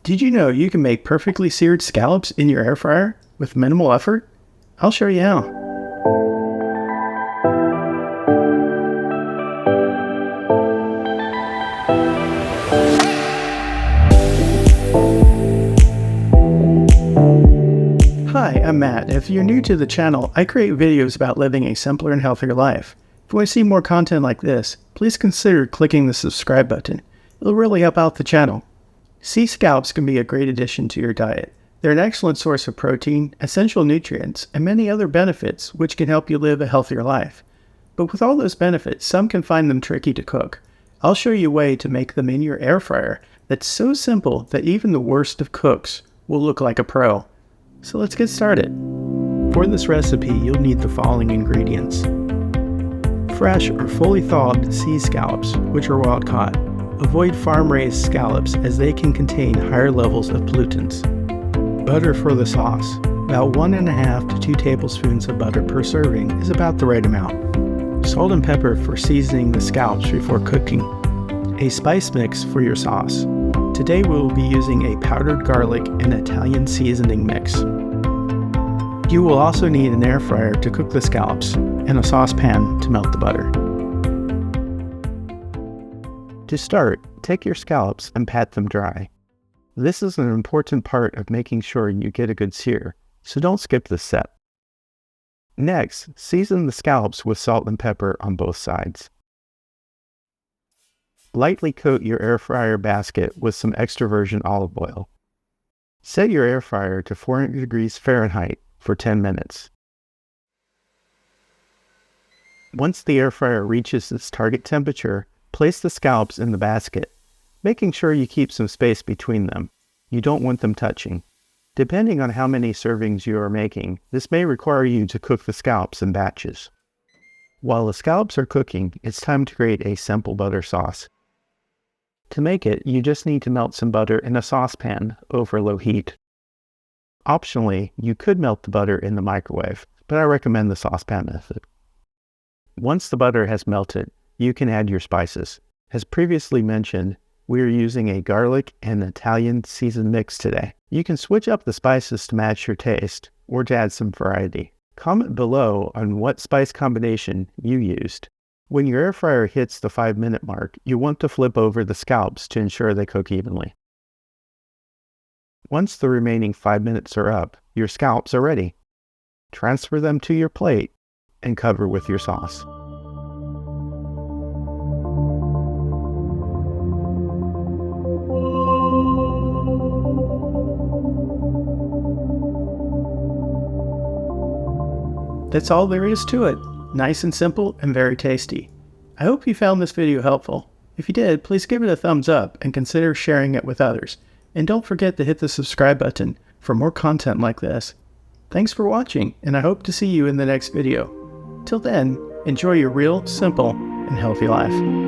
Did you know you can make perfectly seared scallops in your air fryer with minimal effort? I'll show you how. Hi, I'm Matt. If you're new to the channel, I create videos about living a simpler and healthier life. If you want to see more content like this, please consider clicking the subscribe button. It'll really help out the channel. Sea scallops can be a great addition to your diet. They're an excellent source of protein, essential nutrients, and many other benefits which can help you live a healthier life. But with all those benefits, some can find them tricky to cook. I'll show you a way to make them in your air fryer that's so simple that even the worst of cooks will look like a pro. So let's get started. For this recipe, you'll need the following ingredients: fresh or fully thawed sea scallops, which are wild caught. Avoid farm-raised scallops as they can contain higher levels of pollutants. Butter for the sauce. About 1.5 to 2 tablespoons of butter per serving is about the right amount. Salt and pepper for seasoning the scallops before cooking. A spice mix for your sauce. Today we will be using a powdered garlic and Italian seasoning mix. You will also need an air fryer to cook the scallops and a saucepan to melt the butter. To start, take your scallops and pat them dry. This is an important part of making sure you get a good sear, so don't skip this step. Next, season the scallops with salt and pepper on both sides. Lightly coat your air fryer basket with some extra virgin olive oil. Set your air fryer to 400 degrees Fahrenheit for 10 minutes. Once the air fryer reaches its target temperature, place the scallops in the basket, making sure you keep some space between them. You don't want them touching. Depending on how many servings you are making, this may require you to cook the scallops in batches. While the scallops are cooking, it's time to create a simple butter sauce. To make it, you just need to melt some butter in a saucepan over low heat. Optionally, you could melt the butter in the microwave, but I recommend the saucepan method. Once the butter has melted, you can add your spices. As previously mentioned, we are using a garlic and Italian seasoned mix today. You can switch up the spices to match your taste or to add some variety. Comment below on what spice combination you used. When your air fryer hits the 5-minute mark, you want to flip over the scallops to ensure they cook evenly. Once the remaining 5 minutes are up, your scallops are ready. Transfer them to your plate and cover with your sauce. That's all there is to it. Nice and simple and very tasty. I hope you found this video helpful. If you did, please give it a thumbs up and consider sharing it with others. And don't forget to hit the subscribe button for more content like this. Thanks for watching, and I hope to see you in the next video. Till then, enjoy your real, simple, and healthy life.